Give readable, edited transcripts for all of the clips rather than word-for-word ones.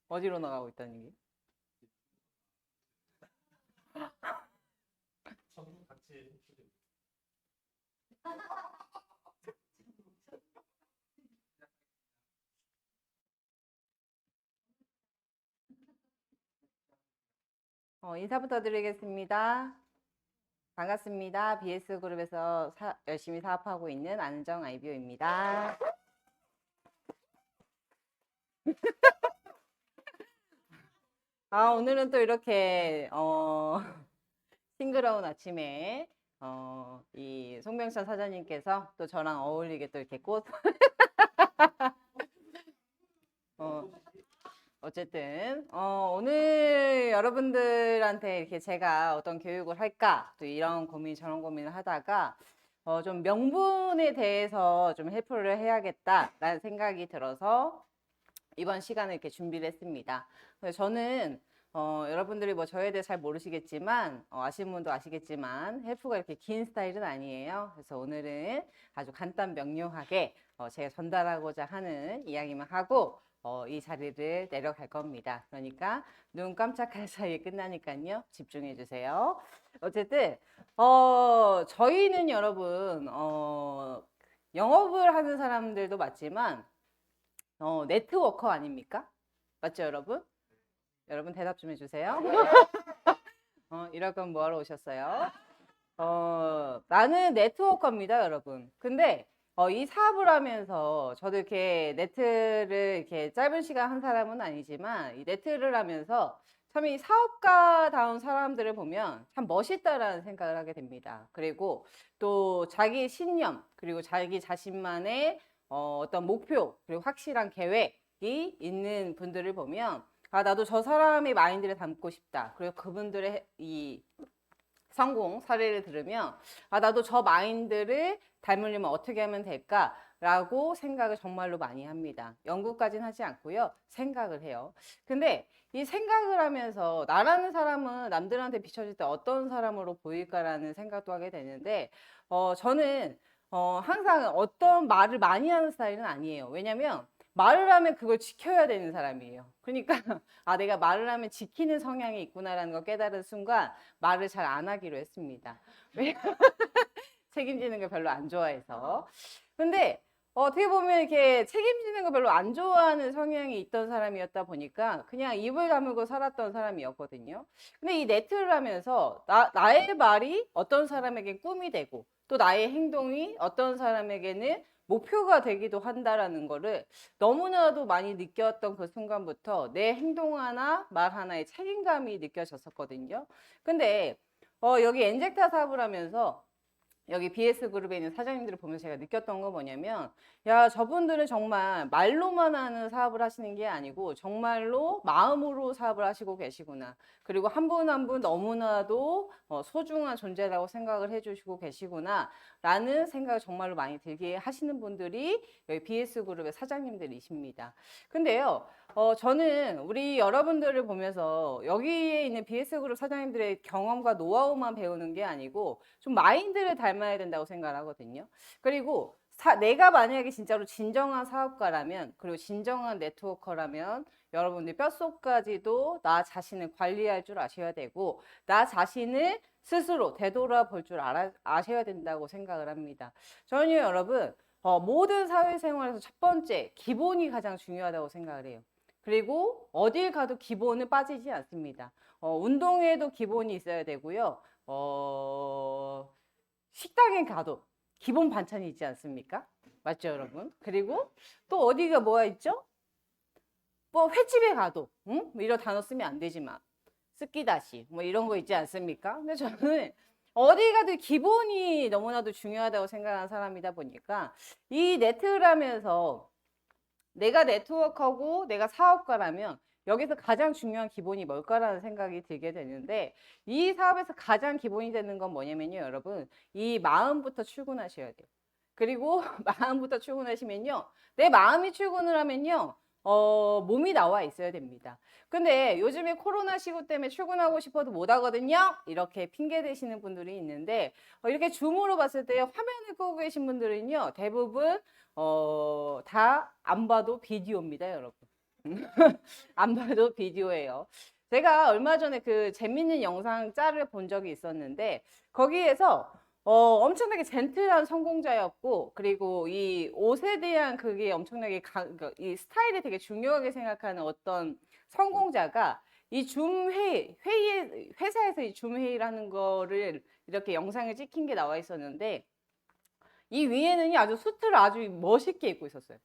어디로 나가고 있다는 얘기? 전부 같이 인사부터 드리겠습니다. 반갑습니다. BS그룹에서 열심히 사업하고 있는 안정 아이비오입니다. 오늘은 또 이렇게 싱그러운 아침에 이 송명천 사장님께서 또 저랑 어울리게 또 이렇게 어쨌든 오늘 여러분들한테 이렇게 제가 어떤 교육을 할까 또 이런 고민 저런 고민을 하다가 좀 명분에 대해서 좀 해프를 해야겠다라는 생각이 들어서 이번 시간을 이렇게 준비를 했습니다. 그래서 저는 여러분들이 뭐 저에 대해 잘 모르시겠지만 아시는 분도 아시겠지만 헬프가 이렇게 긴 스타일은 아니에요. 그래서 오늘은 아주 간단 명료하게 제가 전달하고자 하는 이야기만 하고 이 자리를 내려갈 겁니다. 그러니까 눈 깜짝할 사이에 끝나니까요. 집중해 주세요. 어쨌든 저희는 여러분 영업을 하는 사람들도 맞지만 네트워커 아닙니까? 맞죠, 여러분? 여러분 대답 좀 해주세요. 이럴 건 뭐하러 오셨어요? 나는 네트워커입니다, 여러분. 근데 이 사업을 하면서 저도 이렇게 네트를 이렇게 짧은 시간 한 사람은 아니지만 이 네트를 하면서 참 이 사업가다운 사람들을 보면 참 멋있다라는 생각을 하게 됩니다. 그리고 또 자기 신념 그리고 자기 자신만의 어떤 목표 그리고 확실한 계획이 있는 분들을 보면 나도 저 사람의 마인드를 담고 싶다. 그리고 그분들의 이 성공 사례를 들으면 나도 저 마인드를 닮으려면 어떻게 하면 될까라고 생각을 정말로 많이 합니다. 연구까지는 하지 않고요. 생각을 해요. 근데 이 생각을 하면서 나라는 사람은 남들한테 비춰질 때 어떤 사람으로 보일까라는 생각도 하게 되는데 저는 항상 어떤 말을 많이 하는 스타일은 아니에요. 왜냐면 말을 하면 그걸 지켜야 되는 사람이에요. 그러니까 내가 말을 하면 지키는 성향이 있구나라는 걸 깨달은 순간 말을 잘 안 하기로 했습니다. 책임지는 걸 별로 안 좋아해서. 근데 어떻게 보면 이렇게 책임지는 거 별로 안 좋아하는 성향이 있던 사람이었다 보니까 그냥 입을 다물고 살았던 사람이었거든요. 근데 이 네트를 하면서 나의 말이 어떤 사람에게 꿈이 되고 또 나의 행동이 어떤 사람에게는 목표가 되기도 한다라는 거를 너무나도 많이 느꼈던 그 순간부터 내 행동 하나, 말 하나에 책임감이 느껴졌었거든요. 근데 여기 엔젝타 사업을 하면서 여기 BS그룹에 있는 사장님들을 보면서 제가 느꼈던 건 뭐냐면 야 저분들은 정말 말로만 하는 사업을 하시는 게 아니고 정말로 마음으로 사업을 하시고 계시구나. 그리고 한 분 한 분 너무나도 소중한 존재라고 생각을 해주시고 계시구나 라는 생각을 정말로 많이 들게 하시는 분들이 여기 BS그룹의 사장님들이십니다. 근데요 저는 우리 여러분들을 보면서 여기에 있는 BS그룹 사장님들의 경험과 노하우만 배우는 게 아니고 좀 마인드를 닮아야 된다고 생각을 하거든요. 그리고 내가 만약에 진짜로 진정한 사업가라면 그리고 진정한 네트워커라면 여러분들 뼛속까지도 나 자신을 관리할 줄 아셔야 되고 나 자신을 스스로 되돌아볼 줄 아셔야 된다고 생각을 합니다. 저는요 여러분 모든 사회생활에서 첫 번째 기본이 가장 중요하다고 생각을 해요. 그리고 어딜 가도 기본은 빠지지 않습니다. 운동에도 기본이 있어야 되고요. 식당에 가도 기본 반찬이 있지 않습니까? 맞죠, 여러분? 그리고 또 어디가 뭐가 있죠? 뭐 횟집에 가도, 응? 뭐 이런 단어 쓰면 안 되지만 쓰기다시 뭐 이런 거 있지 않습니까? 근데 저는 어디 가도 기본이 너무나도 중요하다고 생각하는 사람이다 보니까 이 네트를 하면서 내가 네트워커고 내가 사업가라면 여기서 가장 중요한 기본이 뭘까라는 생각이 들게 되는데 이 사업에서 가장 기본이 되는 건 뭐냐면요 여러분 이 마음부터 출근하셔야 돼요. 그리고 마음부터 출근하시면요 내 마음이 출근을 하면요 몸이 나와 있어야 됩니다. 근데 요즘에 코로나 시국 때문에 출근하고 싶어도 못 하거든요. 이렇게 핑계 대시는 분들이 있는데 이렇게 줌으로 봤을 때 화면을 끄고 계신 분들은요 대부분 다 안 봐도 비디오입니다, 여러분. 안 봐도 비디오예요. 제가 얼마 전에 그 재밌는 영상 짤을 본 적이 있었는데 거기에서 엄청나게 젠틀한 성공자였고 그리고 이 옷에 대한 그게 엄청나게 그러니까 이 스타일이 되게 중요하게 생각하는 어떤 성공자가 이 줌 회의에 회사에서 이 줌 회의라는 거를 이렇게 영상을 찍힌 게 나와 있었는데 이 위에는 아주 수트를 아주 멋있게 입고 있었어요.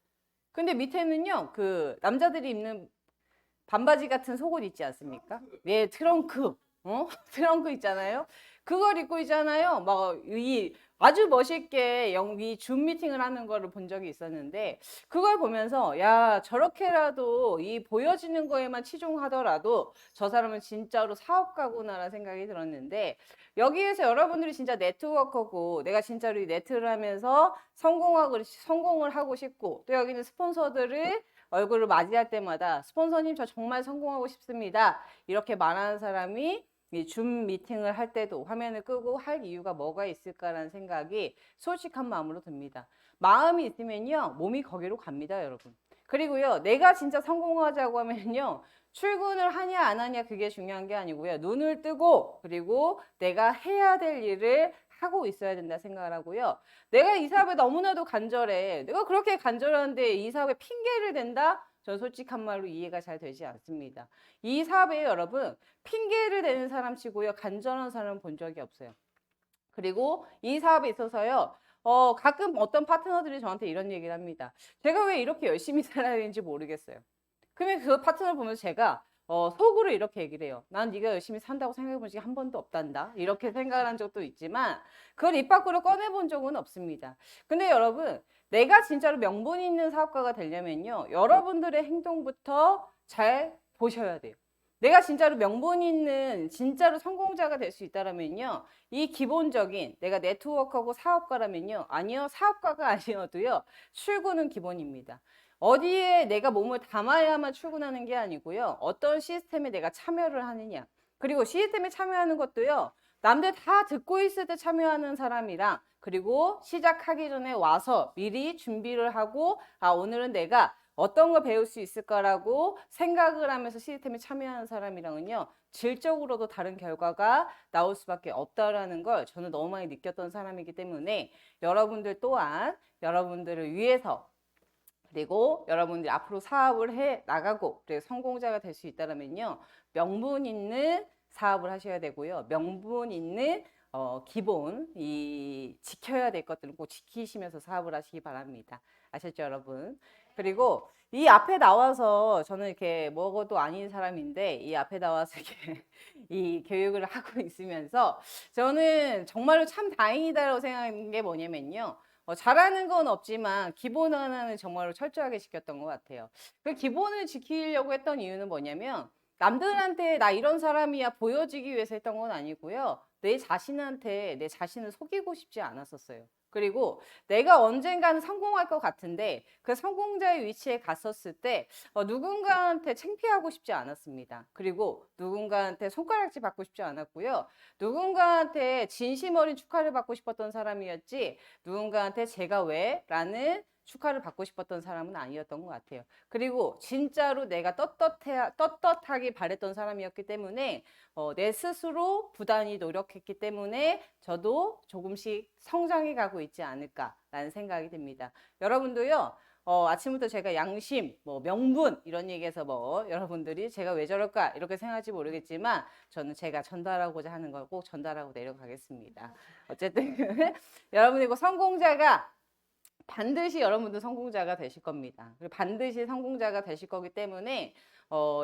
근데 밑에는요, 그 남자들이 입는 반바지 같은 속옷 있지 않습니까? 예, 트렁크. 트렁크 있잖아요. 그걸 입고 있잖아요. 막 이 아주 멋있게 이 줌 미팅을 하는 거를 본 적이 있었는데 그걸 보면서 야, 저렇게라도 이 보여지는 거에만 치중하더라도 저 사람은 진짜로 사업가구나라는 생각이 들었는데 여기에서 여러분들이 진짜 네트워커고 내가 진짜로 이 네트를 하면서 성공을 하고 싶고 또 여기는 스폰서들을 얼굴을 맞이할 때마다 스폰서님 저 정말 성공하고 싶습니다. 이렇게 말하는 사람이 이 줌 미팅을 할 때도 화면을 끄고 할 이유가 뭐가 있을까라는 생각이 솔직한 마음으로 듭니다. 마음이 있으면요, 몸이 거기로 갑니다, 여러분. 그리고요, 내가 진짜 성공하자고 하면요, 출근을 하냐 안 하냐 그게 중요한 게 아니고요. 눈을 뜨고 그리고 내가 해야 될 일을 하고 있어야 된다 생각을 하고요. 내가 이 사업에 너무나도 간절해. 내가 그렇게 간절한데 이 사업에 핑계를 댄다? 전 솔직한 말로 이해가 잘 되지 않습니다. 이 사업에 여러분 핑계를 대는 사람 치고요. 간절한 사람 본 적이 없어요. 그리고 이 사업에 있어서요. 가끔 어떤 파트너들이 저한테 이런 얘기를 합니다. 제가 왜 이렇게 열심히 살아야 되는지 모르겠어요. 그러면 그 파트너를 보면서 제가 속으로 이렇게 얘기를 해요. 난 네가 열심히 산다고 생각해 본 적이 한 번도 없단다. 이렇게 생각을 한 적도 있지만 그걸 입 밖으로 꺼내 본 적은 없습니다. 근데 여러분, 내가 진짜로 명분 있는 사업가가 되려면요. 여러분들의 행동부터 잘 보셔야 돼요. 내가 진짜로 명분 있는 진짜로 성공자가 될 수 있다면요. 이 기본적인 내가 네트워커고 사업가라면요. 아니요. 사업가가 아니어도요. 출근은 기본입니다. 어디에 내가 몸을 담아야만 출근하는 게 아니고요. 어떤 시스템에 내가 참여를 하느냐. 그리고 시스템에 참여하는 것도요. 남들 다 듣고 있을 때 참여하는 사람이랑 그리고 시작하기 전에 와서 미리 준비를 하고 오늘은 내가 어떤 걸 배울 수 있을 거라고 생각을 하면서 시스템에 참여하는 사람이랑은요. 질적으로도 다른 결과가 나올 수밖에 없다라는 걸 저는 너무 많이 느꼈던 사람이기 때문에 여러분들 또한 여러분들을 위해서 그리고 여러분들이 앞으로 사업을 해 나가고 성공자가 될 수 있다면요. 명분 있는 사업을 하셔야 되고요. 명분 있는 기본 이 지켜야 될 것들은 꼭 지키시면서 사업을 하시기 바랍니다. 아셨죠, 여러분? 그리고 이 앞에 나와서 저는 이렇게 뭐고도 아닌 사람인데 이 앞에 나와서 이렇게 이 교육을 하고 있으면서 저는 정말로 참 다행이다라고 생각하는 게 뭐냐면요. 잘하는 건 없지만 기본 하나는 정말로 철저하게 지켰던 것 같아요. 그 기본을 지키려고 했던 이유는 뭐냐면 남들한테 나 이런 사람이야 보여지기 위해서 했던 건 아니고요. 내 자신한테 내 자신을 속이고 싶지 않았었어요. 그리고 내가 언젠가는 성공할 것 같은데 그 성공자의 위치에 갔었을 때 누군가한테 창피하고 싶지 않았습니다. 그리고 누군가한테 손가락질 받고 싶지 않았고요. 누군가한테 진심 어린 축하를 받고 싶었던 사람이었지 누군가한테 제가 왜? 라는 축하를 받고 싶었던 사람은 아니었던 것 같아요. 그리고 진짜로 내가 떳떳하게 바랬던 사람이었기 때문에 내 스스로 부단히 노력했기 때문에 저도 조금씩 성장해 가고 있지 않을까라는 생각이 듭니다. 여러분도요. 아침부터 제가 양심, 뭐 명분 이런 얘기해서 뭐 여러분들이 제가 왜 저럴까 이렇게 생각할지 모르겠지만 저는 제가 전달하고자 하는 걸 꼭 전달하고 내려가겠습니다. 어쨌든 여러분이고 성공자가 반드시 여러분도 성공자가 되실 겁니다. 그리고 반드시 성공자가 되실 거기 때문에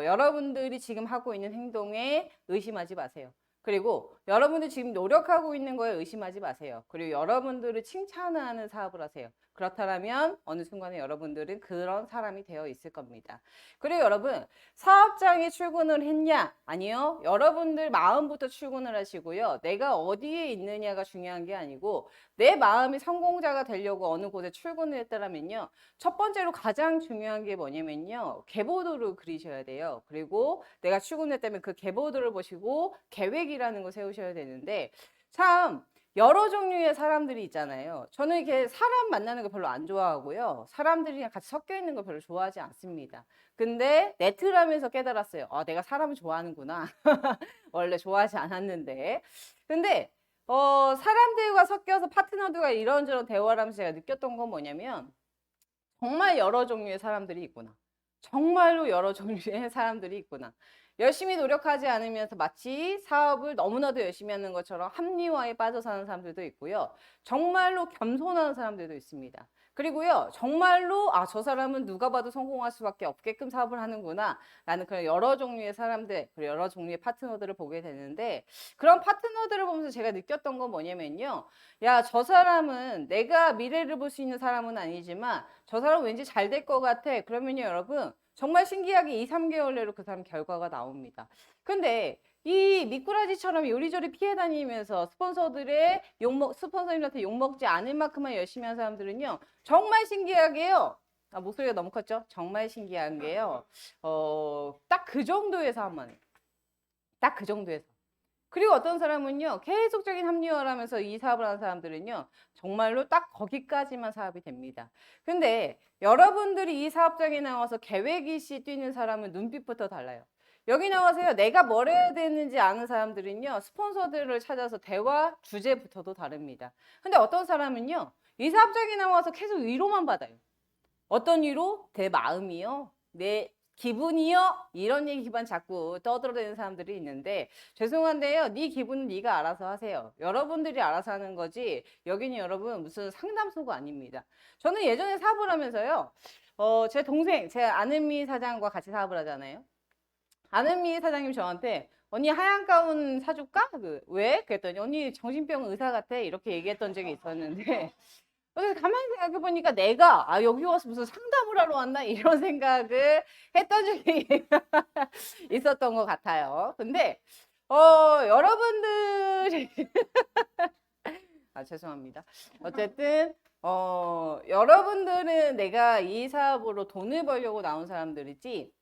여러분들이 지금 하고 있는 행동에 의심하지 마세요. 그리고 여러분들 지금 노력하고 있는 거에 의심하지 마세요. 그리고 여러분들을 칭찬하는 사업을 하세요. 그렇다면 어느 순간에 여러분들은 그런 사람이 되어 있을 겁니다. 그리고 여러분 사업장에 출근을 했냐? 아니요. 여러분들 마음부터 출근을 하시고요. 내가 어디에 있느냐가 중요한 게 아니고 내 마음이 성공자가 되려고 어느 곳에 출근을 했다면요. 첫 번째로 가장 중요한 게 뭐냐면요. 계보도를 그리셔야 돼요. 그리고 내가 출근했다면 그 계보도를 보시고 계획이라는 걸 세우셔야 되는데 참 여러 종류의 사람들이 있잖아요. 저는 이렇게 사람 만나는 거 별로 안 좋아하고요. 사람들이랑 같이 섞여 있는 거 별로 좋아하지 않습니다. 근데 네트를 하면서 깨달았어요. 아, 내가 사람을 좋아하는구나. 원래 좋아하지 않았는데. 근데 사람들과 섞여서 파트너들과 이런저런 대화를 하면서 제가 느꼈던 건 뭐냐면 정말 여러 종류의 사람들이 있구나. 정말로 여러 종류의 사람들이 있구나. 열심히 노력하지 않으면서 마치 사업을 너무나도 열심히 하는 것처럼 합리화에 빠져 사는 사람들도 있고요. 정말로 겸손한 사람들도 있습니다. 그리고요, 정말로 저 사람은 누가 봐도 성공할 수밖에 없게끔 사업을 하는구나 라는 그런 여러 종류의 사람들, 그리고 여러 종류의 파트너들을 보게 되는데, 그런 파트너들을 보면서 제가 느꼈던 건 뭐냐면요, 야, 저 사람은 내가 미래를 볼 수 있는 사람은 아니지만 저 사람 왠지 잘 될 것 같아. 그러면요, 여러분, 정말 신기하게 2, 3개월 내로 그 사람 결과가 나옵니다. 근데 이 미꾸라지처럼 요리조리 피해 다니면서 스폰서들한테 욕먹지 않을 만큼만 열심히 한 사람들은요, 정말 신기하게요. 목소리가 너무 컸죠? 정말 신기한 게요. 딱 그 정도에서 한번, 딱 그 정도에서. 그리고 어떤 사람은요, 계속적인 합리화를 하면서 이 사업을 하는 사람들은요, 정말로 딱 거기까지만 사업이 됩니다. 근데 여러분들이 이 사업장에 나와서 계획이시 뛰는 사람은 눈빛부터 달라요. 여기 나와서요, 내가 뭘 해야 되는지 아는 사람들은요, 스폰서들을 찾아서 대화 주제부터도 다릅니다. 근데 어떤 사람은요, 이 사업장에 나와서 계속 위로만 받아요. 어떤 위로? 내 마음이요. 내 기분이요? 이런 얘기만 자꾸 떠들어대는 사람들이 있는데 죄송한데요. 네 기분은 네가 알아서 하세요. 여러분들이 알아서 하는 거지 여기는 여러분 무슨 상담소가 아닙니다. 저는 예전에 사업을 하면서요. 제 동생, 제 아는미 사장과 같이 사업을 하잖아요. 아는미 사장님 저한테 언니 하얀 가운 사줄까? 왜? 그랬더니 언니 정신병 의사 같아 이렇게 얘기했던 적이 있었는데 그래서 가만히 생각해보니까 내가 여기 와서 무슨 상담을 하러 왔나 이런 생각을 했던 적이 있었던 것 같아요. 근데 여러분들이 죄송합니다. 어쨌든 여러분들은 내가 이 사업으로 돈을 벌려고 나온 사람들이지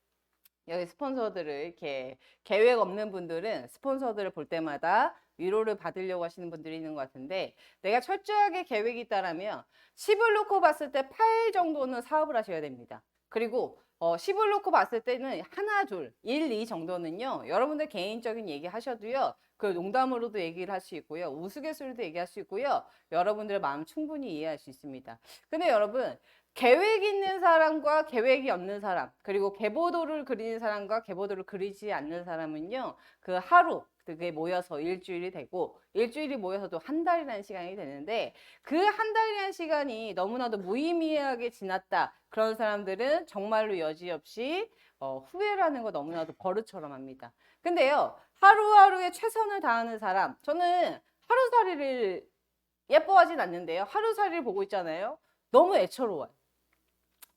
여기 스폰서들을 이렇게 계획 없는 분들은 스폰서들을 볼 때마다 위로를 받으려고 하시는 분들이 있는 것 같은데 내가 철저하게 계획이 있다라면 10을 놓고 봤을 때 8 정도는 사업을 하셔야 됩니다. 그리고 10을 놓고 봤을 때는 하나, 둘, 1, 2 정도는요. 여러분들 개인적인 얘기 하셔도요. 그 농담으로도 얘기를 할 수 있고요. 우스갯소리도 얘기할 수 있고요. 여러분들의 마음 충분히 이해할 수 있습니다. 근데 여러분 계획 있는 사람과 계획이 없는 사람, 그리고 계보도를 그리는 사람과 계보도를 그리지 않는 사람은요, 그 하루, 그게 모여서 일주일이 되고, 일주일이 모여서도 한 달이라는 시간이 되는데, 그 한 달이라는 시간이 너무나도 무의미하게 지났다. 그런 사람들은 정말로 여지없이 후회라는 거 너무나도 버릇처럼 합니다. 근데요, 하루하루에 최선을 다하는 사람, 저는 하루살이를 예뻐하진 않는데요. 하루살이를 보고 있잖아요. 너무 애처로워요.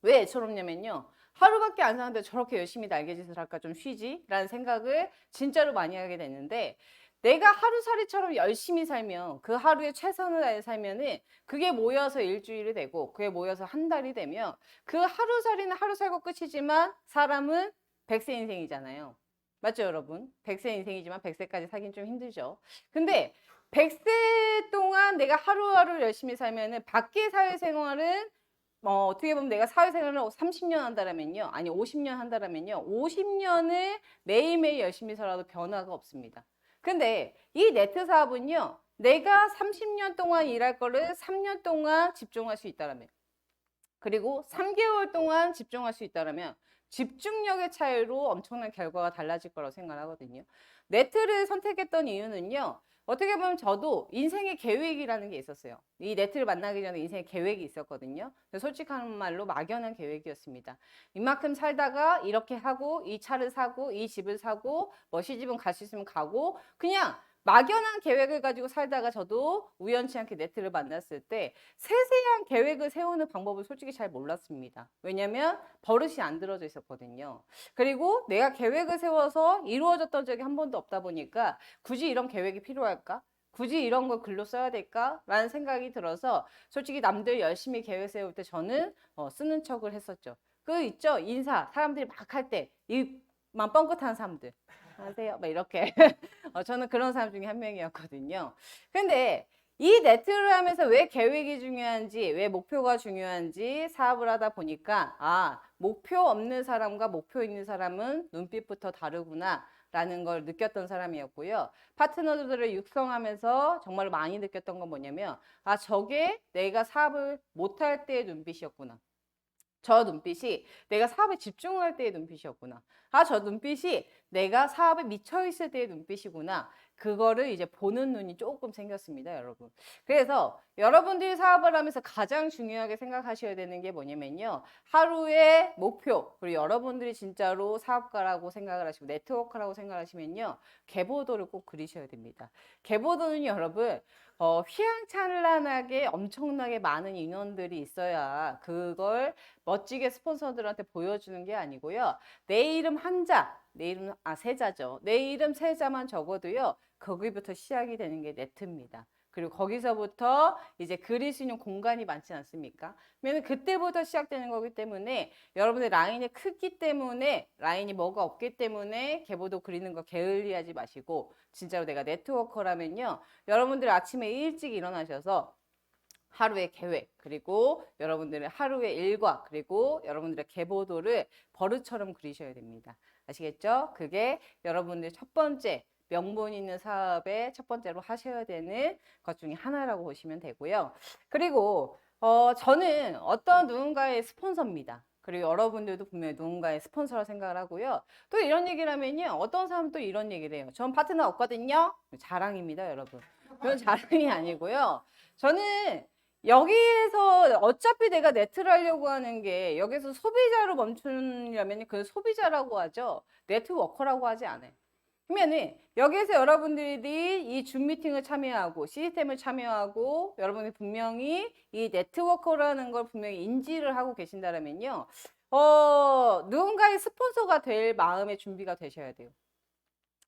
왜 애처롭냐면요. 하루밖에 안 사는데 저렇게 열심히 날개짓을 할까 좀 쉬지? 라는 생각을 진짜로 많이 하게 되는데 내가 하루살이처럼 열심히 살면 그 하루에 최선을 다해 살면은 그게 모여서 일주일이 되고 그게 모여서 한 달이 되면 그 하루살이는 하루 살고 끝이지만 사람은 100세 인생이잖아요. 맞죠, 여러분? 100세 인생이지만 100세까지 살긴 좀 힘들죠. 근데 100세 동안 내가 하루하루 열심히 살면은 밖의 사회생활은 어떻게 보면 내가 사회생활을 30년 한다면요. 아니 50년 한다면요. 50년을 매일매일 열심히 살아도 변화가 없습니다. 근데 이 네트 사업은요. 내가 30년 동안 일할 거를 3년 동안 집중할 수 있다라면 그리고 3개월 동안 집중할 수 있다라면 집중력의 차이로 엄청난 결과가 달라질 거라고 생각하거든요. 네트를 선택했던 이유는요. 어떻게 보면 저도 인생의 계획이라는 게 있었어요. 이 네트를 만나기 전에 인생의 계획이 있었거든요. 솔직한 말로 막연한 계획이었습니다. 이만큼 살다가 이렇게 하고 이 차를 사고 이 집을 사고 뭐 시집은 갈 수 있으면 가고 그냥 막연한 계획을 가지고 살다가 저도 우연치 않게 네트를 만났을 때 세세한 계획을 세우는 방법을 솔직히 잘 몰랐습니다. 왜냐면 버릇이 안 들어져 있었거든요. 그리고 내가 계획을 세워서 이루어졌던 적이 한 번도 없다 보니까 굳이 이런 계획이 필요할까? 굳이 이런 걸 글로 써야 될까? 라는 생각이 들어서 솔직히 남들 열심히 계획 세울 때 저는 쓰는 척을 했었죠. 그 있죠? 인사 사람들이 막 할 때 입만 뻥긋하는 사람들. 안녕하세요. 막 이렇게. 저는 그런 사람 중에 한 명이었거든요. 근데 이 네트를 하면서 왜 계획이 중요한지, 왜 목표가 중요한지 사업을 하다 보니까, 아, 목표 없는 사람과 목표 있는 사람은 눈빛부터 다르구나 라는 걸 느꼈던 사람이었고요. 파트너들을 육성하면서 정말 많이 느꼈던 건 뭐냐면, 아, 저게 내가 사업을 못할 때의 눈빛이었구나. 저 눈빛이 내가 사업에 집중할 때의 눈빛이었구나. 아, 저 눈빛이 내가 사업에 미쳐있을 때의 눈빛이구나. 그거를 이제 보는 눈이 조금 생겼습니다, 여러분. 그래서 여러분들이 사업을 하면서 가장 중요하게 생각하셔야 되는 게 뭐냐면요. 하루의 목표, 그리고 여러분들이 진짜로 사업가라고 생각을 하시고 네트워커라고 생각하시면요. 계보도를 꼭 그리셔야 됩니다. 계보도는 여러분, 휘황찬란하게 엄청나게 많은 인원들이 있어야 그걸 멋지게 스폰서들한테 보여주는 게 아니고요. 내 이름 한자, 내 이름 세자죠. 내 이름 세자만 적어도요. 거기부터 시작이 되는 게 네트입니다. 그리고 거기서부터 이제 그릴 수 있는 공간이 많지 않습니까? 왜냐면 그때부터 시작되는 거기 때문에 여러분의 라인이 크기 때문에 라인이 뭐가 없기 때문에 계보도 그리는 거 게을리하지 마시고 진짜로 내가 네트워커라면요. 여러분들 아침에 일찍 일어나셔서 하루의 계획, 그리고 여러분들의 하루의 일과, 그리고 여러분들의 계보도를 버릇처럼 그리셔야 됩니다. 아시겠죠? 그게 여러분들 첫 번째 명분 있는 사업의 첫 번째로 하셔야 되는 것 중에 하나라고 보시면 되고요. 그리고 저는 어떤 누군가의 스폰서입니다. 그리고 여러분들도 분명히 누군가의 스폰서라 생각을 하고요. 또 이런 얘기를 하면요. 어떤 사람은 또 이런 얘기를 해요. 전 파트너 없거든요. 자랑입니다, 여러분. 그건 자랑이 아니고요. 저는 여기에서 어차피 내가 네트를 하려고 하는 게 여기서 소비자로 멈추려면 그 소비자라고 하죠. 네트워커라고 하지 않아요. 그러면은 여기에서 여러분들이 이 줌 미팅을 참여하고 시스템을 참여하고 여러분이 분명히 이 네트워커라는 걸 분명히 인지를 하고 계신다면요. 누군가의 스폰서가 될 마음의 준비가 되셔야 돼요.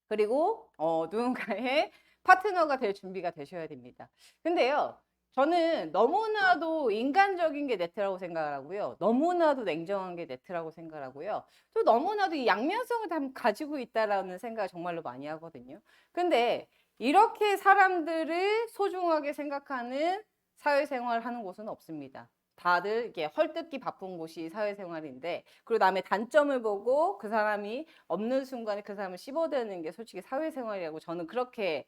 그리고 누군가의 파트너가 될 준비가 되셔야 됩니다. 근데요. 저는 너무나도 인간적인 게 네트라고 생각을 하고요. 너무나도 냉정한 게 네트라고 생각을 하고요. 또 너무나도 이 양면성을 다 가지고 있다라는 생각을 정말로 많이 하거든요. 근데 이렇게 사람들을 소중하게 생각하는 사회생활을 하는 곳은 없습니다. 다들 이게 헐뜯기 바쁜 곳이 사회생활인데, 그리고 남의 단점을 보고 그 사람이 없는 순간에 그 사람을 씹어대는 게 솔직히 사회생활이라고 저는 그렇게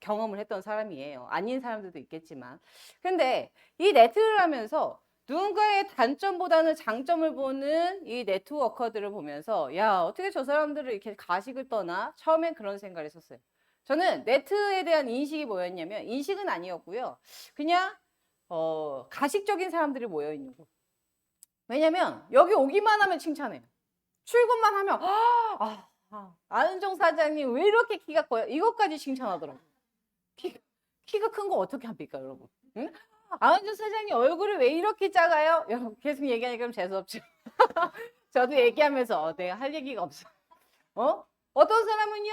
경험을 했던 사람이에요. 아닌 사람들도 있겠지만. 근데 이 네트를 하면서 누군가의 단점보다는 장점을 보는 이 네트워커들을 보면서 야, 어떻게 저 사람들을 이렇게 가식을 떠나? 처음엔 그런 생각을 했었어요. 저는 네트에 대한 인식이 뭐였냐면, 인식은 아니었고요. 그냥 가식적인 사람들이 모여 있는 곳. 왜냐면 여기 오기만 하면 칭찬해요. 출근만 하면 안은정 사장님 왜 이렇게 키가 커요? 이것까지 칭찬하더라고요. 키가 큰 거 어떻게 합니까, 여러분? 응? 안은정 사장님 얼굴이 왜 이렇게 작아요? 여러분 계속 얘기하니까 좀 재수없죠. 저도 얘기하면서 내가 할 얘기가 없어. 어떤 사람은요,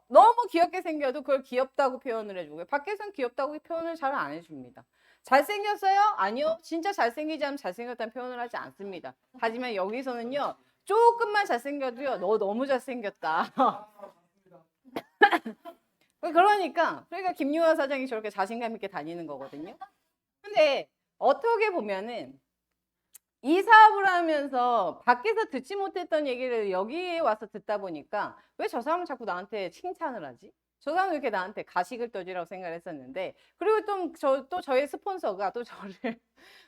너무 귀엽게 생겨도 그걸 귀엽다고 표현을 해주고요. 밖에서는 귀엽다고 표현을 잘 안 해줍니다. 잘생겼어요? 아니요. 진짜 잘생기지 않으면 잘생겼다는 표현을 하지 않습니다. 하지만 여기서는요, 조금만 잘생겨도요, 너 너무 잘생겼다. 그러니까 김유아 사장이 저렇게 자신감 있게 다니는 거거든요. 근데 어떻게 보면은 이 사업을 하면서 밖에서 듣지 못했던 얘기를 여기에 와서 듣다 보니까 왜 저 사람은 자꾸 나한테 칭찬을 하지? 저 사람은 왜 이렇게 나한테 가식을 떠지라고 생각을 했었는데, 그리고 또 저의 스폰서가 또 저를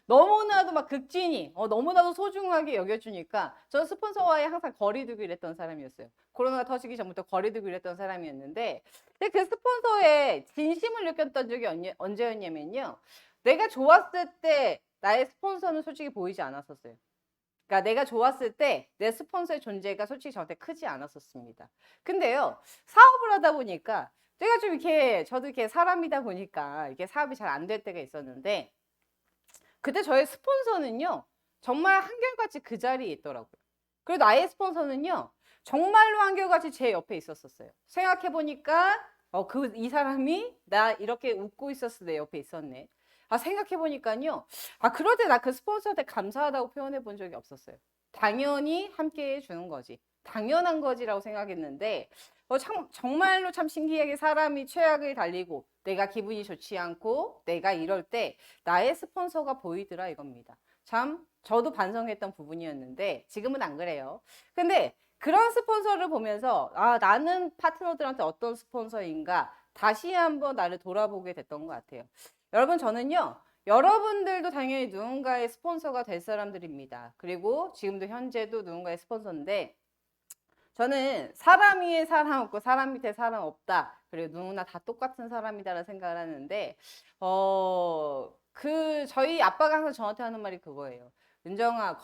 너무나도 막 극진히 너무나도 소중하게 여겨주니까 저는 스폰서와의 항상 거리두기를 했던 사람이었어요. 코로나가 터지기 전부터 거리두기를 했던 사람이었는데, 근데 그 스폰서의 진심을 느꼈던 적이 언제였냐면요. 내가 좋았을 때 나의 스폰서는 솔직히 보이지 않았었어요. 그러니까 내가 좋았을 때 내 스폰서의 존재가 솔직히 저한테 크지 않았었습니다. 근데요, 사업을 하다 보니까 제가 좀 이렇게 저도 이렇게 사람이다 보니까 이게 사업이 잘 안 될 때가 있었는데, 그때 저의 스폰서는요, 정말 한결같이 그 자리에 있더라고요. 그리고 나의 스폰서는요, 정말로 한결같이 제 옆에 있었어요. 생각해보니까 이 사람이 나 이렇게 웃고 있었을 때 옆에 있었네. 생각해보니까요. 그럴 때 나 그 스폰서한테 감사하다고 표현해 본 적이 없었어요. 당연히 함께 해주는 거지. 당연한 거지라고 생각했는데, 정말로 참 신기하게 사람이 최악을 달리고 내가 기분이 좋지 않고 내가 이럴 때 나의 스폰서가 보이더라 이겁니다. 참 저도 반성했던 부분이었는데 지금은 안 그래요. 근데 그런 스폰서를 보면서 아, 나는 파트너들한테 어떤 스폰서인가 다시 한번 나를 돌아보게 됐던 것 같아요. 여러분 저는요. 여러분들도 당연히 누군가의 스폰서가 될 사람들입니다. 그리고 지금도 현재도 누군가의 스폰서인데 저는 사람 위에 사람 없고 사람 밑에 사람 없다. 그리고 누구나 다 똑같은 사람이다라는 생각을 하는데 저희 아빠가 항상 저한테 하는 말이 그거예요. 은정아,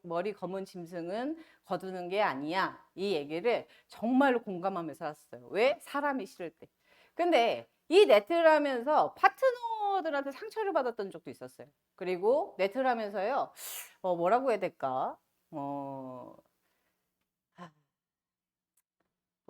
머리 검은 짐승은 거두는 게 아니야. 이 얘기를 정말로 공감하면서 살았어요. 왜? 사람이 싫을 때. 근데 이 네트를 하면서 파트너들한테 상처를 받았던 적도 있었어요. 그리고 네트를 하면서요, 뭐라고 해야 될까?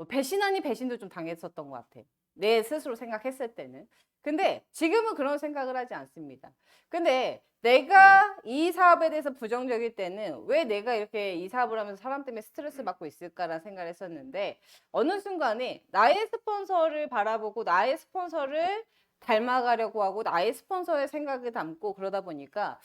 배신 아닌 배신도 좀 당했었던 것 같아. 내 스스로 생각했을 때는. 근데 지금은 그런 생각을 하지 않습니다. 근데 내가 이 사업에 대해서 부정적일 때는 왜 내가 이렇게 이 사업을 하면서 사람 때문에 스트레스 받고 있을까라는 생각을 했었는데 어느 순간에 나의 스폰서를 바라보고 나의 스폰서를 닮아가려고 하고 나의 스폰서의 생각을 담고 그러다 보니까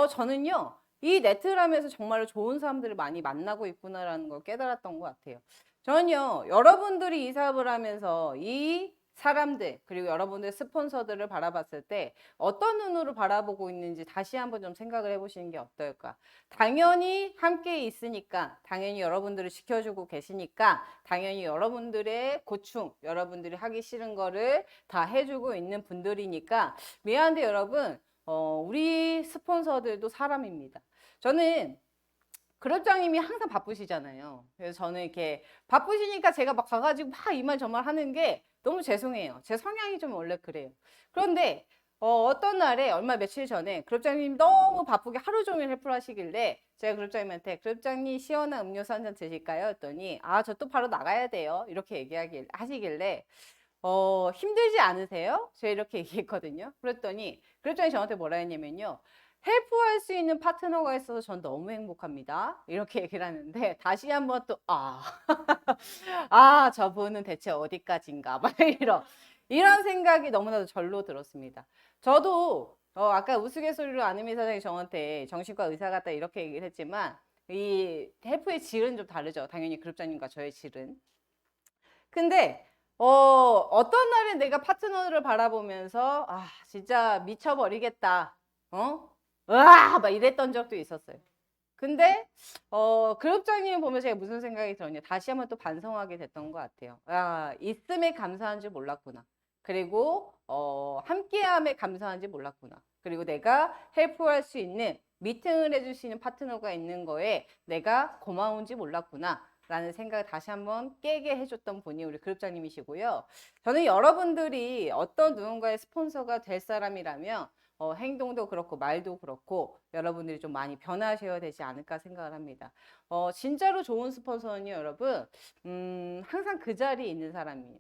저는요 이 네트를 하면서 정말로 좋은 사람들을 많이 만나고 있구나라는 걸 깨달았던 것 같아요. 저는요, 여러분들이 이 사업을 하면서 이 사람들, 그리고 여러분들 스폰서들을 바라봤을 때 어떤 눈으로 바라보고 있는지 다시 한번 좀 생각을 해보시는 게 어떨까. 당연히 함께 있으니까, 당연히 여러분들을 지켜주고 계시니까, 당연히 여러분들의 고충, 여러분들이 하기 싫은 거를 다 해주고 있는 분들이니까, 미안한데 여러분, 우리 스폰서들도 사람입니다. 저는 그룹장님이 항상 바쁘시잖아요. 그래서 저는 이렇게 바쁘시니까 제가 막 가가지고 막 이 말 저 말 하는 게 너무 죄송해요. 제 성향이 좀 원래 그래요. 그런데 어떤 날에 얼마 며칠 전에 그룹장님이 너무 바쁘게 하루 종일 헬프를 하시길래 제가 그룹장님한테 그룹장님 시원한 음료수 한 잔 드실까요? 했더니 아, 저 또 바로 나가야 돼요. 이렇게 하시길래 힘들지 않으세요? 제가 이렇게 얘기했거든요. 그랬더니 그룹장님이 저한테 뭐라 했냐면요. 헬프할 수 있는 파트너가 있어서 전 너무 행복합니다. 이렇게 얘기를 하는데 다시 한번 또 저분은 대체 어디까지인가 막 이런 생각이 너무나도 절로 들었습니다. 저도 아까 우스갯소리로 안은미 사장이 저한테 정신과 의사 같다 이렇게 얘기를 했지만 이 헬프의 질은 좀 다르죠. 당연히 그룹장님과 저의 질은. 근데 어떤 날에 내가 파트너를 바라보면서 진짜 미쳐버리겠다. 막 이랬던 적도 있었어요. 근데 그룹장님 보면 제가 무슨 생각이 들었냐. 다시 한번 또 반성하게 됐던 것 같아요. 있음에 감사한 줄 몰랐구나. 그리고 함께함에 감사한 줄 몰랐구나. 그리고 내가 헬프할 수 있는 미팅을 해줄 수 있는 파트너가 있는 거에 내가 고마운지 몰랐구나. 라는 생각을 다시 한번 깨게 해줬던 분이 우리 그룹장님이시고요. 저는 여러분들이 어떤 누군가의 스폰서가 될 사람이라면 행동도 그렇고 말도 그렇고 여러분들이 좀 많이 변하셔야 되지 않을까 생각을 합니다. 진짜로 좋은 스폰서는요, 여러분, 항상 그 자리에 있는 사람이에요.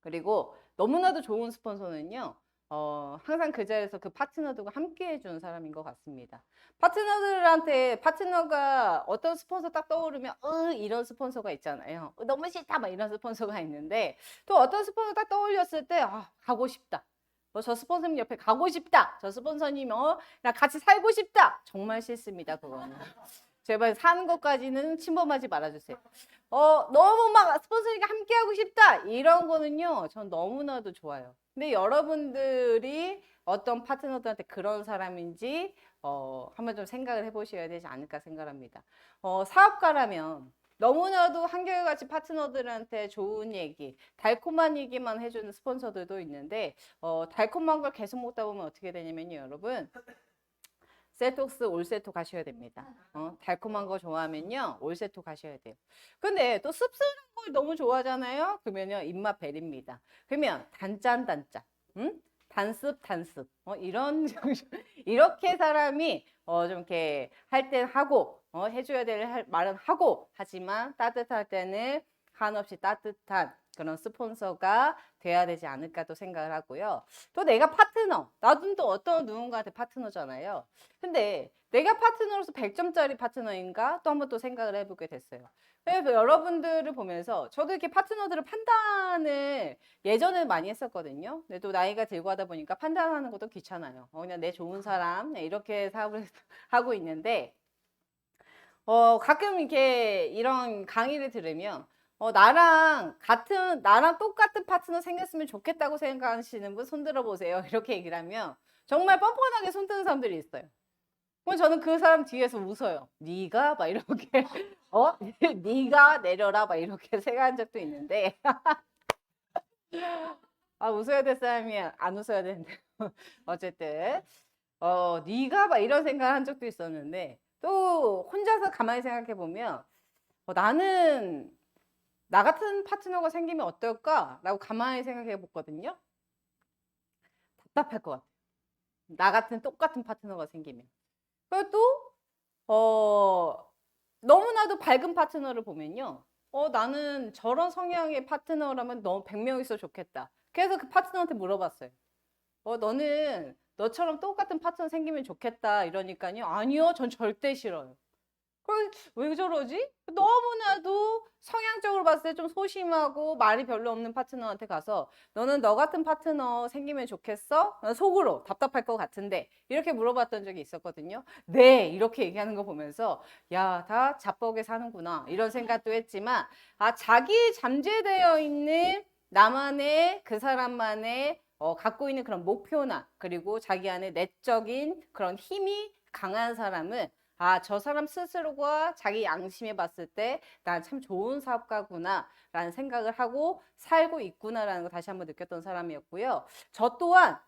그리고 너무나도 좋은 스폰서는요, 항상 그 자리에서 그 파트너들과 함께 해주는 사람인 것 같습니다. 파트너가 어떤 스폰서 딱 떠오르면, 이런 스폰서가 있잖아요. 너무 싫다, 막 이런 스폰서가 있는데, 또 어떤 스폰서 딱 떠올렸을 때, 가고 싶다. 저 스폰서님 옆에 가고 싶다. 저 스폰서님, 나 같이 살고 싶다. 정말 싫습니다, 그거는. 제발 사는 것까지는 침범하지 말아주세요. 너무 막 스폰서님과 함께 하고 싶다. 이런 거는요, 전 너무나도 좋아요. 근데 여러분들이 어떤 파트너들한테 그런 사람인지, 한번 좀 생각을 해보셔야 되지 않을까 생각합니다. 사업가라면 너무나도 한결같이 파트너들한테 좋은 얘기, 달콤한 얘기만 해주는 스폰서들도 있는데, 달콤한 걸 계속 먹다 보면 어떻게 되냐면요, 여러분. 셀톡스 올세토 가셔야 됩니다. 달콤한 거 좋아하면요, 올세토 가셔야 돼요. 근데 또 씁쓸한 걸 너무 좋아하잖아요? 그러면요, 입맛 베립니다. 그러면 단짠, 단습, 이런, 이렇게 사람이, 좀 이렇게 할 땐 하고, 해줘야 될 말은 하고, 하지만 따뜻할 때는 한없이 따뜻한 그런 스폰서가 돼야 되지 않을까 또 생각을 하고요. 또 내가 파트너, 나도 또 어떤 누군가한테 파트너잖아요. 근데 내가 파트너로서 100점짜리 파트너인가? 또 한번 또 생각을 해보게 됐어요. 그래서 여러분들을 보면서 저도 이렇게 파트너들을 판단을 예전에 많이 했었거든요. 근데 또 나이가 들고 하다 보니까 판단하는 것도 귀찮아요. 그냥 내 좋은 사람, 이렇게 사업을 하고 있는데, 가끔 이렇게 이런 강의를 들으면, 나랑 똑같은 파트너 생겼으면 좋겠다고 생각하시는 분 손 들어보세요. 이렇게 얘기를 하면, 정말 뻔뻔하게 손 드는 사람들이 있어요. 그럼 저는 그 사람 뒤에서 웃어요. 네가? 막 이렇게, 네가 내려라? 막 이렇게 생각한 적도 있는데, 웃어야 될 사람이 안 웃어야 되는데. 어쨌든, 네가? 막 이런 생각을 한 적도 있었는데, 또 혼자서 가만히 생각해 보면, 나는 나 같은 파트너가 생기면 어떨까? 라고 가만히 생각해 봤거든요. 답답할 것 같아요. 나 같은 똑같은 파트너가 생기면. 그리고 또, 너무나도 밝은 파트너를 보면요. 나는 저런 성향의 파트너라면 너무 100명 있어 좋겠다. 그래서 그 파트너한테 물어봤어요. 너는 너처럼 똑같은 파트너 생기면 좋겠다. 이러니까요. 아니요, 전 절대 싫어요. 왜 저러지? 너무나도 성향적으로 봤을 때 좀 소심하고 말이 별로 없는 파트너한테 가서 너는 너 같은 파트너 생기면 좋겠어? 속으로 답답할 것 같은데 이렇게 물어봤던 적이 있었거든요. 네, 이렇게 얘기하는 거 보면서 야, 다 자뻑에 사는구나 이런 생각도 했지만 자기 잠재되어 있는 나만의 그 사람만의 갖고 있는 그런 목표나 그리고 자기 안에 내적인 그런 힘이 강한 사람은 저 사람 스스로가 자기 양심에 봤을 때 난 참 좋은 사업가구나 라는 생각을 하고 살고 있구나라는 걸 다시 한번 느꼈던 사람이었고요. 저 또한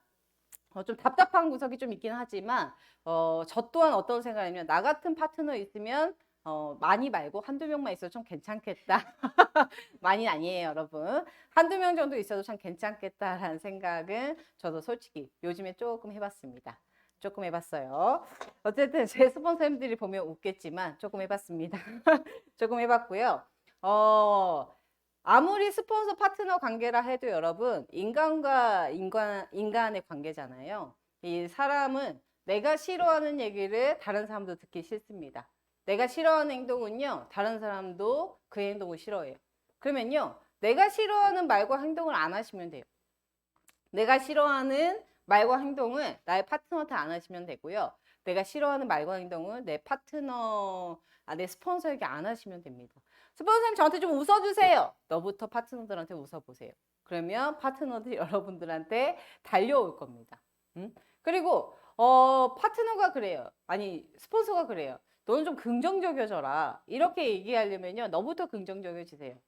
좀 답답한 구석이 좀 있긴 하지만 저 또한 어떤 생각이냐면 나 같은 파트너 있으면 많이 말고 한두 명만 있어도 좀 괜찮겠다. 많이는 아니에요, 여러분. 한두 명 정도 있어도 참 괜찮겠다라는 생각은 저도 솔직히 요즘에 조금 해봤습니다. 조금 해봤어요. 어쨌든 제 스폰서님들이 보면 웃겠지만 조금 해봤습니다. 조금 해봤고요. 아무리 스폰서 파트너 관계라 해도 여러분 인간과 인간의 관계잖아요. 이 사람은 내가 싫어하는 얘기를 다른 사람도 듣기 싫습니다. 내가 싫어하는 행동은요, 다른 사람도 그 행동을 싫어해요. 그러면요, 내가 싫어하는 말과 행동을 안 하시면 돼요. 내가 싫어하는 말과 행동을 나의 파트너한테 안 하시면 되고요. 내가 싫어하는 말과 행동을 내 파트너, 내 스폰서에게 안 하시면 됩니다. 스폰서님 저한테 좀 웃어주세요. 너부터 파트너들한테 웃어보세요. 그러면 파트너들이 여러분들한테 달려올 겁니다. 그리고 파트너가 그래요. 아니 스폰서가 그래요. 너는 좀 긍정적이어져라. 이렇게 얘기하려면요. 너부터 긍정적이어지세요.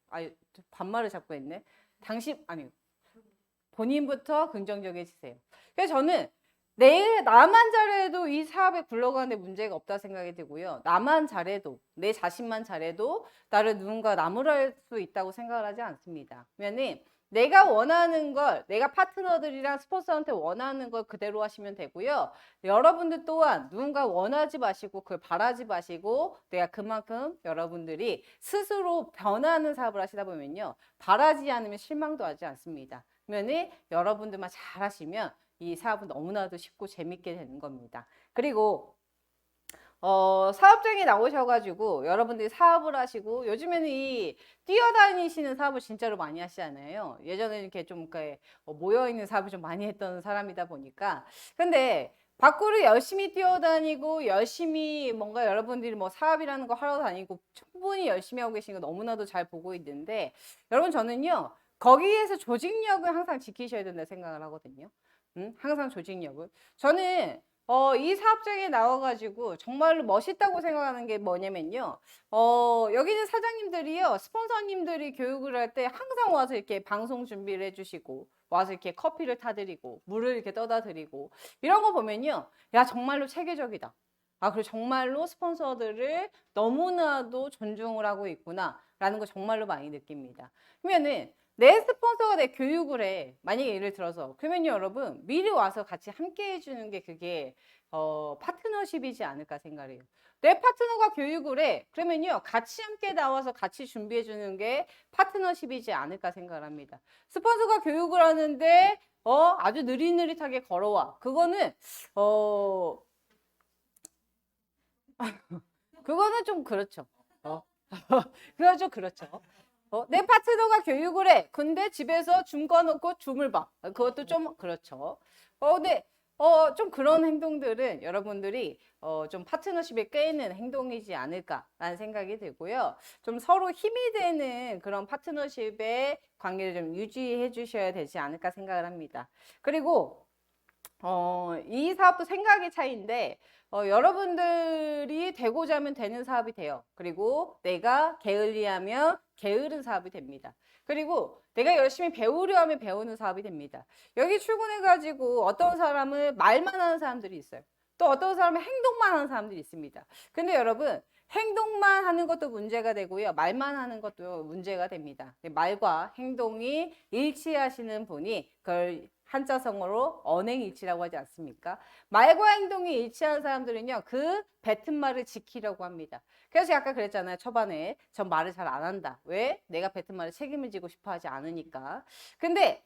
반말을 자꾸 했네. 본인부터 긍정적이어지세요. 그래서 저는 나만 잘해도 이 사업에 굴러가는데 문제가 없다 생각이 들고요. 나만 잘해도, 내 자신만 잘해도 나를 누군가 나무랄 수 있다고 생각을 하지 않습니다. 왜냐면 내가 원하는 걸, 내가 파트너들이랑 스폰서한테 원하는 걸 그대로 하시면 되고요. 여러분들 또한 누군가 원하지 마시고 그걸 바라지 마시고 내가 그만큼 여러분들이 스스로 변하는 사업을 하시다 보면요. 바라지 않으면 실망도 하지 않습니다. 그러면 여러분들만 잘 하시면 이 사업은 너무나도 쉽고 재밌게 되는 겁니다. 그리고 사업장에 나오셔가지고 여러분들이 사업을 하시고 요즘에는 이 뛰어다니시는 사업을 진짜로 많이 하시잖아요. 예전에는 이렇게 좀 모여있는 사업을 좀 많이 했던 사람이다 보니까 근데 밖으로 열심히 뛰어다니고 열심히 뭔가 여러분들이 뭐 사업이라는 거 하러 다니고 충분히 열심히 하고 계신 거 너무나도 잘 보고 있는데 여러분 저는요 거기에서 조직력을 항상 지키셔야 된다 생각을 하거든요. 항상 조직력을. 저는 이 사업장에 나와가지고 정말로 멋있다고 생각하는 게 뭐냐면요. 여기는 사장님들이요, 스폰서님들이 교육을 할 때 항상 와서 이렇게 방송 준비를 해주시고, 와서 이렇게 커피를 타드리고, 물을 이렇게 떠다 드리고, 이런 거 보면요. 야, 정말로 체계적이다. 그리고 정말로 스폰서들을 너무나도 존중을 하고 있구나. 라는 거 정말로 많이 느낍니다. 그러면은, 내 스폰서가 내 교육을 해. 만약에 예를 들어서. 그러면요, 여러분, 미리 와서 같이 함께 해주는 게 그게, 파트너십이지 않을까 생각해요. 내 파트너가 교육을 해. 그러면요, 같이 함께 나와서 같이 준비해 주는 게 파트너십이지 않을까 생각을 합니다. 스폰서가 교육을 하는데 아주 느릿느릿하게 걸어와. 어 그거는 좀 그렇죠. 그거 좀 그렇죠. 내 파트너가 교육을 해. 근데 집에서 줌 꺼놓고 줌을 봐. 그것도 좀 그렇죠. 근데 좀 그런 행동들은 여러분들이 좀 파트너십에 껴있는 행동이지 않을까라는 생각이 들고요. 좀 서로 힘이 되는 그런 파트너십의 관계를 좀 유지해 주셔야 되지 않을까 생각을 합니다. 그리고 이 사업도 생각의 차이인데, 여러분들이 되고자 하면 되는 사업이 돼요. 그리고 내가 게을리하면 게으른 사업이 됩니다. 그리고 내가 열심히 배우려 하면 배우는 사업이 됩니다. 여기 출근해가지고 어떤 사람은 말만 하는 사람들이 있어요. 또 어떤 사람은 행동만 하는 사람들이 있습니다. 근데 여러분, 행동만 하는 것도 문제가 되고요. 말만 하는 것도 문제가 됩니다. 말과 행동이 일치하시는 분이 그걸 한자성어로 언행일치라고 하지 않습니까? 말과 행동이 일치하는 사람들은요, 그 뱉은 말을 지키려고 합니다. 그래서 아까 그랬잖아요. 초반에 전 말을 잘 안 한다. 왜? 내가 뱉은 말을 책임을 지고 싶어 하지 않으니까. 근데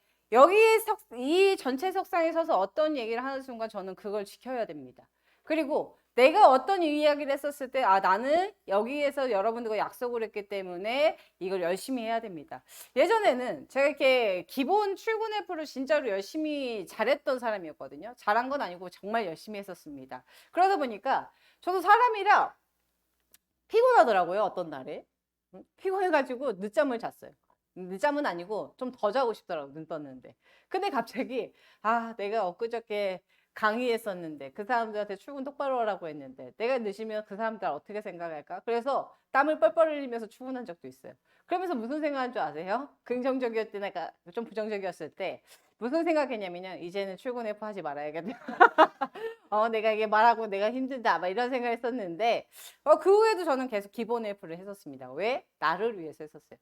이 전체 석상에 서서 어떤 얘기를 하는 순간 저는 그걸 지켜야 됩니다. 그리고 내가 어떤 이야기를 했었을 때, 나는 여기에서 여러분들과 약속을 했기 때문에 이걸 열심히 해야 됩니다. 예전에는 제가 이렇게 기본 출근 F를 진짜로 열심히 잘했던 사람이었거든요. 잘한 건 아니고 정말 열심히 했었습니다. 그러다 보니까 저도 사람이라 피곤하더라고요, 어떤 날에. 피곤해가지고 늦잠을 잤어요. 늦잠은 아니고 좀 더 자고 싶더라고요, 눈 떴는데. 근데 갑자기, 내가 엊그저께 강의했었는데 그 사람들한테 출근 똑바로 하라고 했는데 내가 늦으면 그 사람들 어떻게 생각할까? 그래서 땀을 뻘뻘 흘리면서 출근한 적도 있어요. 그러면서 무슨 생각한 줄 아세요? 긍정적이었을 때, 내가 좀 부정적이었을 때 무슨 생각했냐면요, 이제는 출근 F 하지 말아야겠다. 내가 이게 말하고 내가 힘들다 막 이런 생각을 했었는데, 그 후에도 저는 계속 기본 F를 했었습니다. 왜? 나를 위해서 했었어요.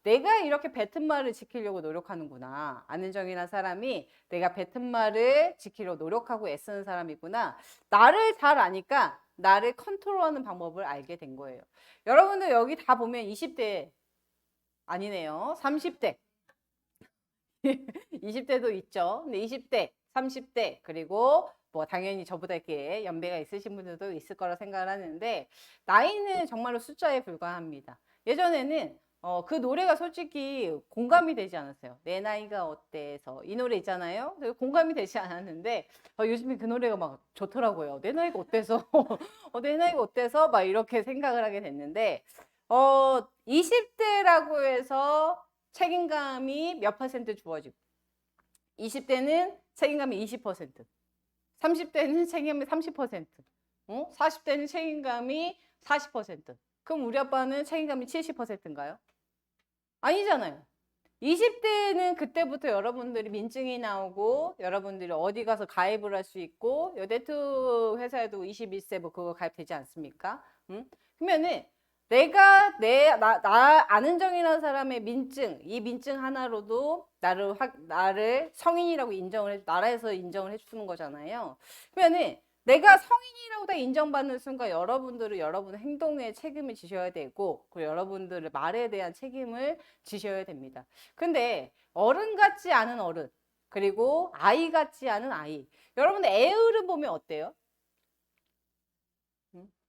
내가 이렇게 뱉은 말을 지키려고 노력하는구나. 안은정이라는 사람이 내가 뱉은 말을 지키려고 노력하고 애쓰는 사람이구나. 나를 잘 아니까 나를 컨트롤하는 방법을 알게 된 거예요. 여러분들 여기 다 보면 20대 아니네요. 30대. 20대도 있죠. 근데 20대, 30대, 그리고 뭐 당연히 저보다 이렇게 연배가 있으신 분들도 있을 거라 생각을 하는데, 나이는 정말로 숫자에 불과합니다. 예전에는 그 노래가 솔직히 공감이 되지 않았어요. 내 나이가 어때서 이 노래 있잖아요. 공감이 되지 않았는데 요즘에 그 노래가 막 좋더라고요. 내 나이가 어때서 내 나이가 어때서 막 이렇게 생각을 하게 됐는데, 20대라고 해서 책임감이 몇 퍼센트 주어지고, 20대는 책임감이 20%, 30대는 책임감이 30%, 40대는 책임감이 40%. 그럼 우리 아빠는 책임감이 70%인가요? 아니잖아요. 20대는 그때부터 여러분들이 민증이 나오고 여러분들이 어디 가서 가입을 할 수 있고, 네트 회사에도 21세 뭐 그거 가입되지 않습니까? 그러면은 나 안은정이라는 사람의 민증, 이 민증 하나로도 나를 성인이라고 나라에서 인정을 해주는 거잖아요. 그러면은 내가 성인이라고 다 인정받는 순간 여러분들은 여러분의 행동에 책임을 지셔야 되고, 그리고 여러분들의 말에 대한 책임을 지셔야 됩니다. 근데 어른 같지 않은 어른, 그리고 아이 같지 않은 아이. 여러분들 애어른 보면 어때요?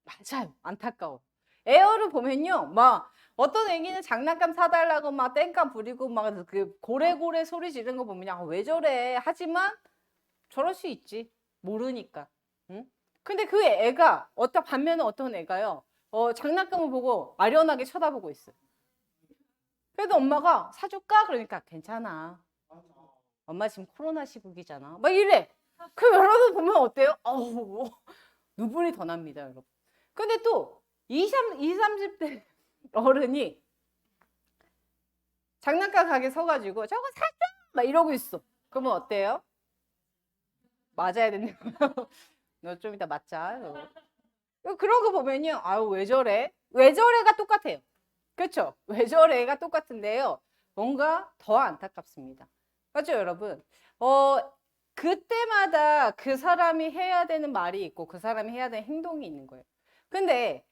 맞아요. 안타까워. 에어를 보면요, 막 어떤 애기는 장난감 사달라고 막 땡깡 부리고 막 그 고래고래 소리 지르는 거 보면 왜 저래? 하지만 저럴 수 있지. 모르니까. 응? 근데 그 애가 반면에 어떤 애가요? 장난감을 보고 아련하게 쳐다보고 있어. 그래도 엄마가 사줄까? 그러니까 괜찮아. 엄마 지금 코로나 시국이잖아. 막 이래. 그 여러분 보면 어때요? 눈물이 더 납니다, 여러분. 근데 또 20, 30대 어른이 장난감 가게 서가지고 저거 사줘! 막 이러고 있어. 그러면 어때요? 맞아야 된다. 너 좀 이따 맞자. 그런 거 보면요. 왜 저래? 왜 저래가 똑같아요. 그렇죠? 왜 저래가 똑같은데요. 뭔가 더 안타깝습니다. 맞죠, 여러분? 그때마다 그 사람이 해야 되는 말이 있고 그 사람이 해야 되는 행동이 있는 거예요. 근데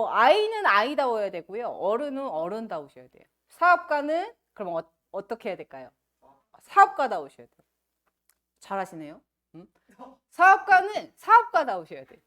아이는 아이다워야 되고요. 어른은 어른다우셔야 돼요. 사업가는 그럼 어떻게 해야 될까요? 사업가다우셔야 돼요. 잘하시네요. 사업가는 사업가다우셔야 돼요.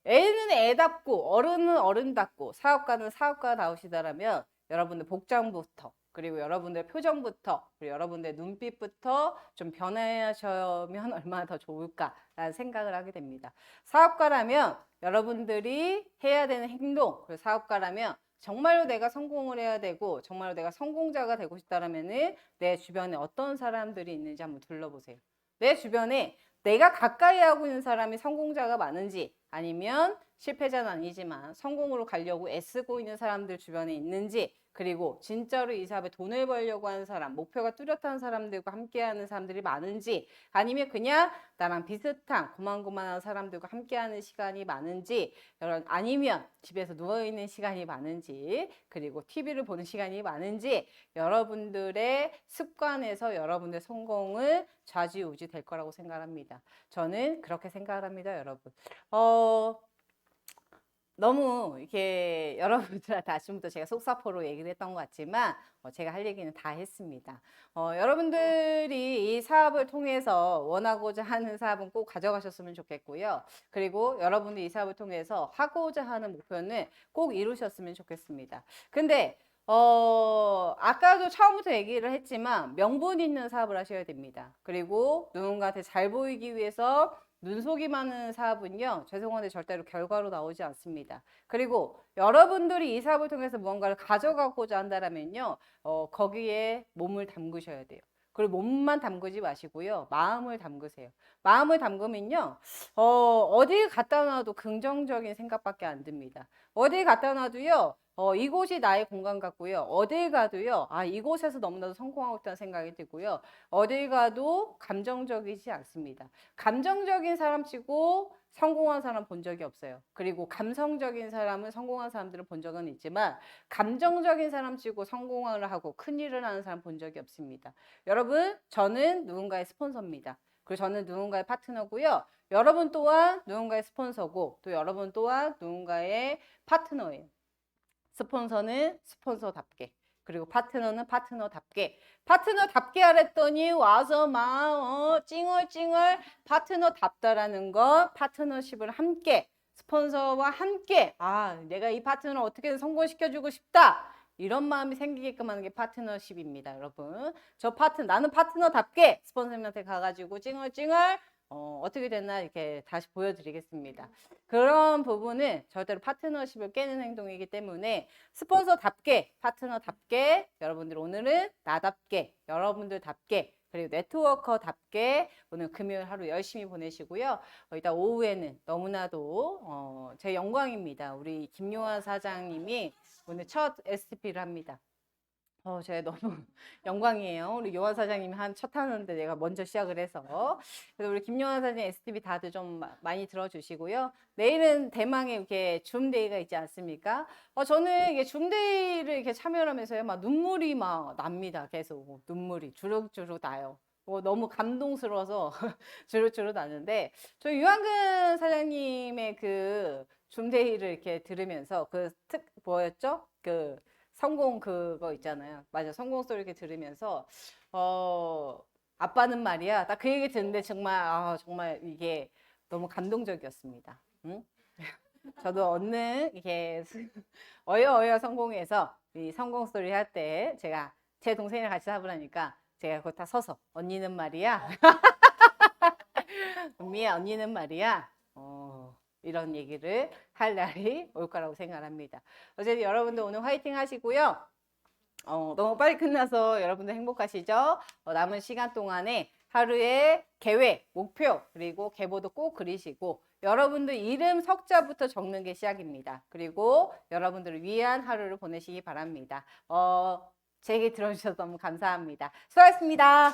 애는 애답고 어른은 어른답고 사업가는 사업가다우시다라면 여러분들 복장부터 그리고 여러분들 표정부터 그리고 여러분들 눈빛부터 좀 변하시면 얼마나 더 좋을까라는 생각을 하게 됩니다. 사업가라면 여러분들이 해야 되는 행동 그리고 사업가라면 정말로 내가 성공을 해야 되고 정말로 내가 성공자가 되고 싶다라면은 내 주변에 어떤 사람들이 있는지 한번 둘러보세요. 내 주변에 내가 가까이 하고 있는 사람이 성공자가 많은지 아니면 실패자는 아니지만 성공으로 가려고 애쓰고 있는 사람들 주변에 있는지 그리고 진짜로 이 사업에 돈을 벌려고 하는 사람, 목표가 뚜렷한 사람들과 함께하는 사람들이 많은지 아니면 그냥 나랑 비슷한 고만고만한 사람들과 함께하는 시간이 많은지 아니면 집에서 누워있는 시간이 많은지 그리고 TV를 보는 시간이 많은지 여러분들의 습관에서 여러분들의 성공을 좌지우지 될 거라고 생각합니다. 저는 그렇게 생각을 합니다, 여러분. 너무 이렇게 여러분들한테 아침부터 제가 속사포로 얘기를 했던 것 같지만 제가 할 얘기는 다 했습니다. 여러분들이 이 사업을 통해서 원하고자 하는 사업은 꼭 가져가셨으면 좋겠고요. 그리고 여러분들이 이 사업을 통해서 하고자 하는 목표는 꼭 이루셨으면 좋겠습니다. 근데 아까도 처음부터 얘기를 했지만 명분 있는 사업을 하셔야 됩니다. 그리고 누군가한테 잘 보이기 위해서 눈속이 많은 사업은요, 죄송한데 절대로 결과로 나오지 않습니다. 그리고 여러분들이 이 사업을 통해서 무언가를 가져가고자 한다면요, 거기에 몸을 담그셔야 돼요. 그리고 몸만 담그지 마시고요, 마음을 담그세요. 마음을 담그면요, 어디 갖다 놔도 긍정적인 생각밖에 안 듭니다. 어디 갖다 놔도요, 이곳이 나의 공간 같고요. 어딜 가도요. 이곳에서 너무나도 성공하고 있다는 생각이 들고요. 어딜 가도 감정적이지 않습니다. 감정적인 사람 치고 성공한 사람 본 적이 없어요. 그리고 감성적인 사람은 성공한 사람들을 본 적은 있지만 감정적인 사람 치고 성공을 하고 큰일을 하는 사람 본 적이 없습니다. 여러분, 저는 누군가의 스폰서입니다. 그리고 저는 누군가의 파트너고요. 여러분 또한 누군가의 스폰서고 또 여러분 또한 누군가의 파트너예요. 스폰서는 스폰서답게 그리고 파트너는 파트너답게 하랬더니 와서 막 찡얼찡얼 파트너답다라는 거 파트너십을 함께 스폰서와 함께 내가 이 파트너를 어떻게든 성공시켜주고 싶다 이런 마음이 생기게끔 하는 게 파트너십입니다. 여러분 나는 파트너답게 스폰서님한테 가가지고 찡얼찡얼 어떻게 됐나 이렇게 다시 보여드리겠습니다. 그런 부분은 절대로 파트너십을 깨는 행동이기 때문에 스폰서답게, 파트너답게, 여러분들 오늘은 나답게, 여러분들답게, 그리고 네트워커답게 오늘 금요일 하루 열심히 보내시고요. 이따 오후에는 너무나도 제 영광입니다. 우리 김요한 사장님이 오늘 첫 STP를 합니다. 제가 너무 영광이에요. 우리 요한 사장님이 첫 하는데 내가 먼저 시작을 해서. 그래서 우리 김요한 사장님 STV 다들 좀 많이 들어주시고요. 내일은 대망의 이렇게 줌데이가 있지 않습니까? 저는 이게 줌데이를 이렇게 참여를 하면서요. 막 눈물이 막 납니다. 계속. 눈물이 주룩주룩 나요. 너무 감동스러워서 주룩주룩 나는데, 저희 유한근 사장님의 그 줌데이를 이렇게 들으면서 뭐였죠? 성공 그거 있잖아요. 맞아. 성공 스토리 이렇게 들으면서 아빠는 말이야. 딱 그 얘기 듣는데 정말 정말 이게 너무 감동적이었습니다. 응? 저도 얻는 이게 어여어여 성공해서 이 성공 스토리 할 때 제가 제 동생이랑 같이 사업하니까 제가 그거 다 서서 언니는 말이야. 은미야 언니는 말이야. 이런 얘기를 할 날이 올 거라고 생각합니다. 어쨌든 여러분들 오늘 화이팅 하시고요. 너무 빨리 끝나서 여러분들 행복하시죠? 남은 시간 동안에 하루의 계획, 목표, 그리고 계보도 꼭 그리시고 여러분들 이름 석자부터 적는 게 시작입니다. 그리고 여러분들을 위한 하루를 보내시기 바랍니다. 제 얘기 들어주셔서 너무 감사합니다. 수고하셨습니다.